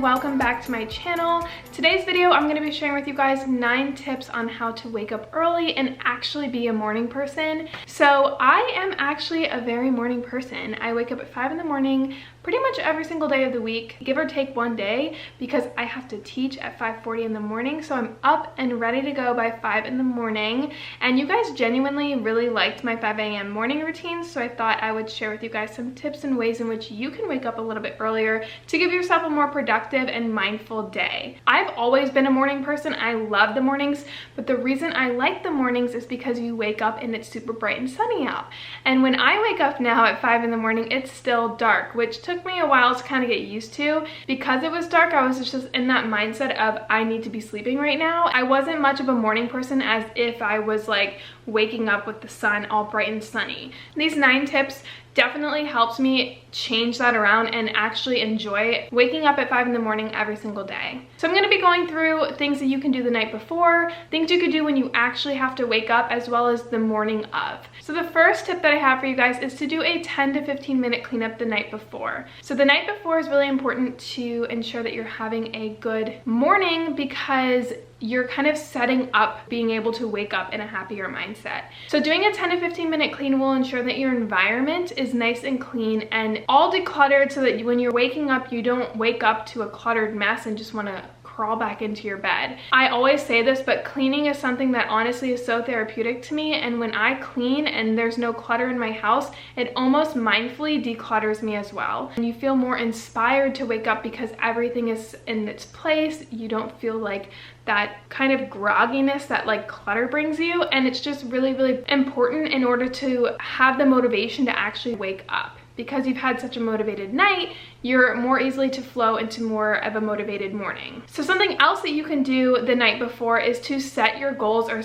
Welcome back to my channel. Today's video I'm going to be sharing with you guys 9 tips on how to wake up early and actually be a morning person. So I am actually a very morning person. I wake up at 5 in the morning pretty much every single day of the week, give or take one day, because I have to teach at 5:40 in the morning. So I'm up and ready to go by 5 in the morning. And you guys genuinely really liked my 5 a.m. morning routine, so I thought I would share with you guys some tips and ways in which you can wake up a little bit earlier to give yourself a more productive and mindful day. I've always been a morning person. I love the mornings, but the reason I like the mornings is because you wake up and it's super bright and sunny out. And when I wake up now at 5 in the morning, it's still dark, which took me a while to kind of get used to. Because it was dark, I was just in that mindset of I need to be sleeping right now. I wasn't much of a morning person as if I was like waking up with the sun all bright and sunny. These 9 tips definitely helps me change that around and actually enjoy waking up at 5 in the morning every single day. So I'm going to be going through things that you can do the night before, things you could do when you actually have to wake up, as well as the morning of. So the first tip that I have for you guys is to do a 10 to 15 minute cleanup the night before. So the night before is really important to ensure that you're having a good morning, because you're kind of setting up being able to wake up in a happier mindset. So doing a 10 to 15 minute clean will ensure that your environment is nice and clean and all decluttered, so that when you're waking up, you don't wake up to a cluttered mess and just want to crawl back into your bed. I always say this, but cleaning is something that honestly is so therapeutic to me, and when I clean and there's no clutter in my house, it almost mindfully declutters me as well. And you feel more inspired to wake up because everything is in its place. You don't feel like that kind of grogginess that like clutter brings you, and it's just really, really important in order to have the motivation to actually wake up. Because you've had such a motivated night, you're more easily to flow into more of a motivated morning. So something else that you can do the night before is to set your goals, or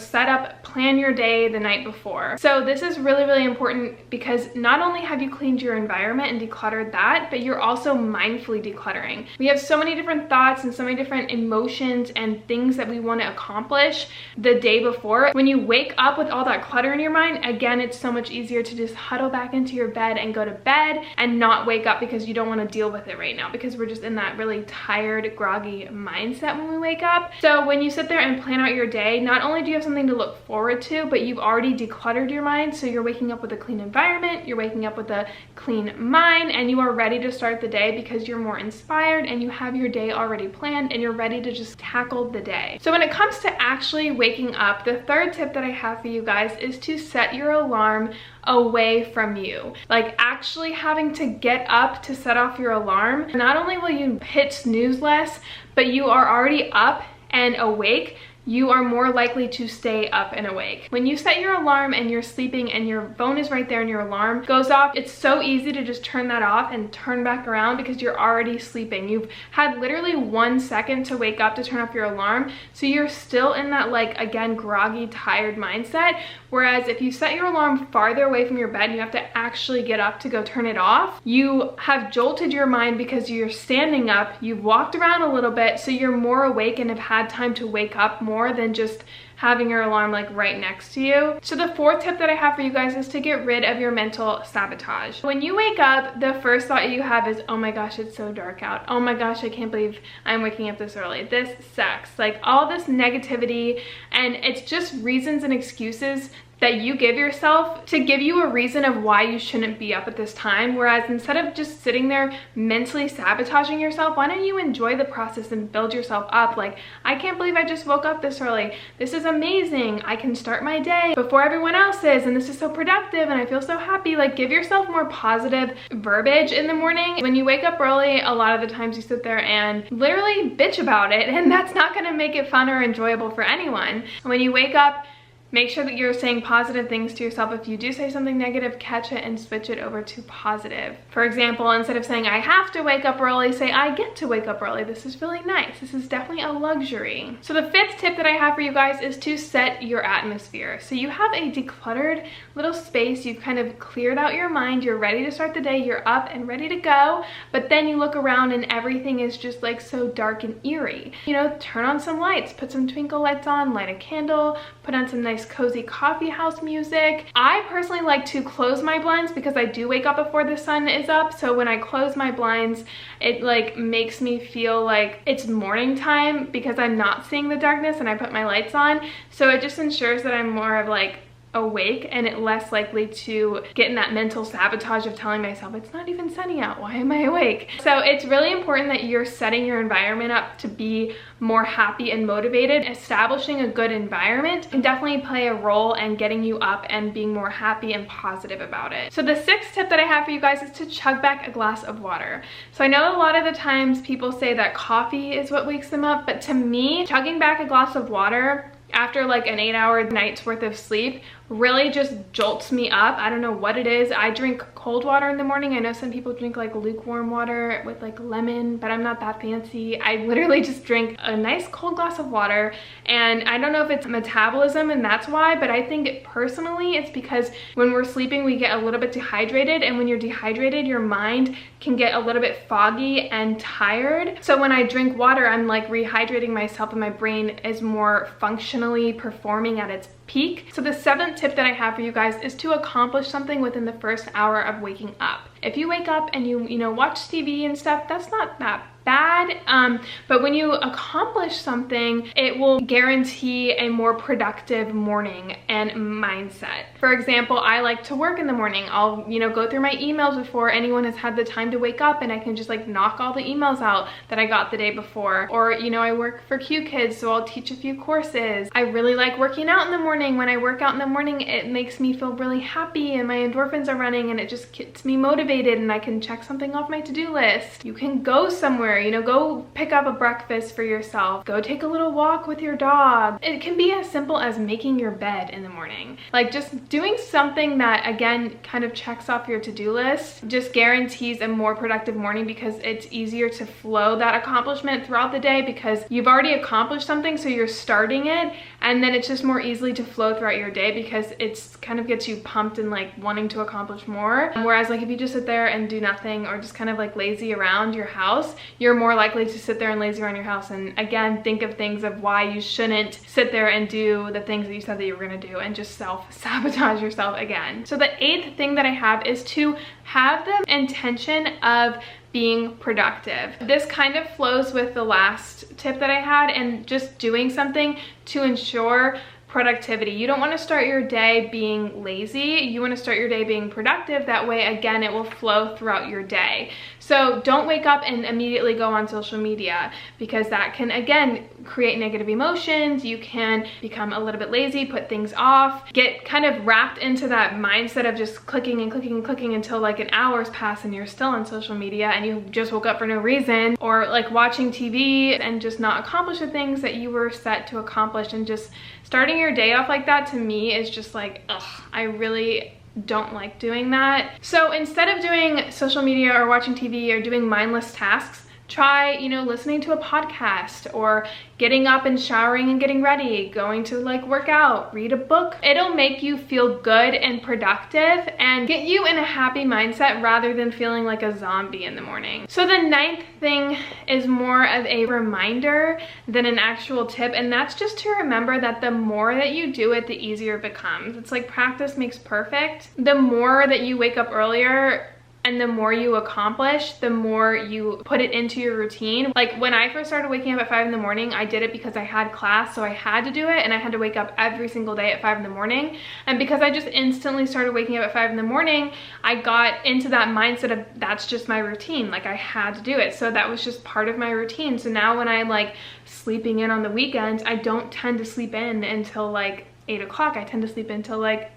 plan your day the night before. So this is really, really important, because not only have you cleaned your environment and decluttered that, but you're also mindfully decluttering. We have so many different thoughts and so many different emotions and things that we want to accomplish the day before. When you wake up with all that clutter in your mind, again, it's so much easier to just huddle back into your bed and go to bed and not wake up, because you don't want to deal with it right now, because we're just in that really tired, groggy mindset when we wake up. So when you sit there and plan out your day, not only do you have something to look forward to, but you've already decluttered your mind. So you're waking up with a clean environment, you're waking up with a clean mind, and you are ready to start the day because you're more inspired and you have your day already planned and you're ready to just tackle the day. So when it comes to actually waking up, the third tip that I have for you guys is to set your alarm away from you. Like actually having to get up to set off your alarm. Not only will you hit snooze less, but you are already up and awake. You are more likely to stay up and awake. When you set your alarm and you're sleeping and your phone is right there and your alarm goes off, it's so easy to just turn that off and turn back around because you're already sleeping. You've had literally 1 second to wake up to turn off your alarm. So you're still in that, like, again, groggy, tired mindset. Whereas if you set your alarm farther away from your bed and you have to actually get up to go turn it off, you have jolted your mind because you're standing up, you've walked around a little bit, so you're more awake and have had time to wake up more than just having your alarm like right next to you. So the fourth tip that I have for you guys is to get rid of your mental sabotage. When you wake up, the first thought you have is, oh my gosh, it's so dark out. Oh my gosh, I can't believe I'm waking up this early. This sucks. Like all this negativity, and it's just reasons and excuses that you give yourself to give you a reason of why you shouldn't be up at this time. Whereas instead of just sitting there mentally sabotaging yourself, why don't you enjoy the process and build yourself up? Like, I can't believe I just woke up this early. This is amazing. I can start my day before everyone else is, and this is so productive, and I feel so happy. Like, give yourself more positive verbiage in the morning. When you wake up early, a lot of the times you sit there and literally bitch about it, and that's not gonna make it fun or enjoyable for anyone. When you wake up, Make sure that you're saying positive things to yourself. If you do say something negative, catch it and switch it over to positive. For example, instead of saying I have to wake up early, say I get to wake up early. This is really nice. This is definitely a luxury. So the fifth tip that I have for you guys is to set your atmosphere. So you have a decluttered little space. You've kind of cleared out your mind. You're ready to start the day. You're up and ready to go. But then you look around and everything is just like so dark and eerie. You know, turn on some lights, put some twinkle lights on, light a candle, put on some nice cozy coffee house music. I personally like to close my blinds because I do wake up before the sun is up. So when I close my blinds, it like makes me feel like it's morning time because I'm not seeing the darkness and I put my lights on. So it just ensures that I'm more of like awake and it less likely to get in that mental sabotage of telling myself it's not even sunny out, why am I awake? So it's really important that you're setting your environment up to be more happy and motivated. Establishing a good environment can definitely play a role in getting you up and being more happy and positive about it. So the sixth tip that I have for you guys is to chug back a glass of water. So I know a lot of the times people say that coffee is what wakes them up, but to me, chugging back a glass of water after like an 8-hour night's worth of sleep really just jolts me up. I don't know what it is. I drink cold water in the morning. I know some people drink like lukewarm water with like lemon, but I'm not that fancy. I literally just drink a nice cold glass of water, and I don't know if it's metabolism and that's why, but I think personally it's because when we're sleeping we get a little bit dehydrated, and when you're dehydrated your mind can get a little bit foggy and tired. So when I drink water, I'm like rehydrating myself and my brain is more functionally performing at its peak. So the seventh tip that I have for you guys is to accomplish something within the first hour of waking up. If you wake up and you know, watch TV and stuff, that's not that bad, but when you accomplish something, it will guarantee a more productive morning and mindset. For example, I like to work in the morning. I'll, you know, go through my emails before anyone has had the time to wake up, and I can just like knock all the emails out that I got the day before. Or, you know, I work for QKids, so I'll teach a few courses. I really like working out in the morning. When I work out in the morning, it makes me feel really happy and my endorphins are running and it just gets me motivated and I can check something off my to-do list. You can go somewhere, you know, go pick up a breakfast for yourself, go take a little walk with your dog. It can be as simple as making your bed in the morning. Like just doing something that, again, kind of checks off your to-do list just guarantees a more productive morning, because it's easier to flow that accomplishment throughout the day because you've already accomplished something, so you're starting it, and then it's just more easily to flow throughout your day because it's kind of gets you pumped and like wanting to accomplish more. Whereas like if you just sit there and do nothing or just kind of like lazy around your house, you're more likely to sit there and lazy around your house and again think of things of why you shouldn't sit there and do the things that you said that you were going to do, and just self-sabotage yourself again. So the eighth thing that I have is to have the intention of being productive. This kind of flows with the last tip that I had, and just doing something to ensure productivity. You don't want to start your day being lazy. You want to start your day being productive. That way, again, it will flow throughout your day. So don't wake up and immediately go on social media, because that can, again, create negative emotions. You can become a little bit lazy, put things off, get kind of wrapped into that mindset of just clicking and clicking and clicking until like an hour's pass and you're still on social media and you just woke up for no reason, or like watching TV and just not accomplish the things that you were set to accomplish. And just starting your day off like that, to me, is just like, ugh, I really don't like doing that. So instead of doing social media or watching TV or doing mindless tasks, try, you know, listening to a podcast or getting up and showering and getting ready, going to like work out, read a book. It'll make you feel good and productive and get you in a happy mindset rather than feeling like a zombie in the morning. So the ninth thing is more of a reminder than an actual tip, and that's just to remember that the more that you do it, the easier it becomes. It's like practice makes perfect. The more that you wake up earlier and the more you accomplish, the more you put it into your routine. Like when I first started waking up at 5 in the morning, I did it because I had class, so I had to do it, and I had to wake up every single day at 5 in the morning. And because I just instantly started waking up at 5 in the morning, I got into that mindset of that's just my routine. Like I had to do it. So that was just part of my routine. So now when I'm like sleeping in on the weekends, I don't tend to sleep in until like 8 o'clock. I tend to sleep until like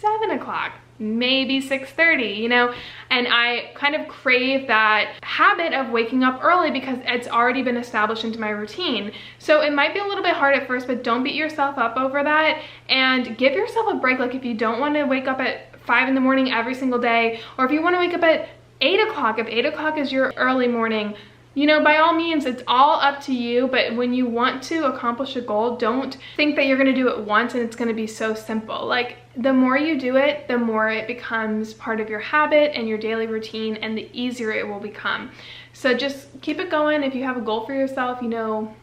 7 o'clock, maybe 6:30, you know, and I kind of crave that habit of waking up early because it's already been established into my routine. So it might be a little bit hard at first, but don't beat yourself up over that and give yourself a break. Like if you don't want to wake up at 5 in the morning every single day, or if you want to wake up at 8 o'clock, if 8 o'clock is your early morning, you know, by all means, it's all up to you. But when you want to accomplish a goal, don't think that you're going to do it once and it's going to be so simple. Like the more you do it, the more it becomes part of your habit and your daily routine, and the easier it will become. So just keep it going. If you have a goal for yourself, you know,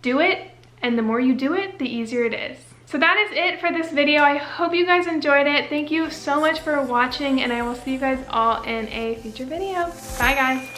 do it. And the more you do it, the easier it is. So that is it for this video. I hope you guys enjoyed it. Thank you so much for watching, and I will see you guys all in a future video. Bye guys.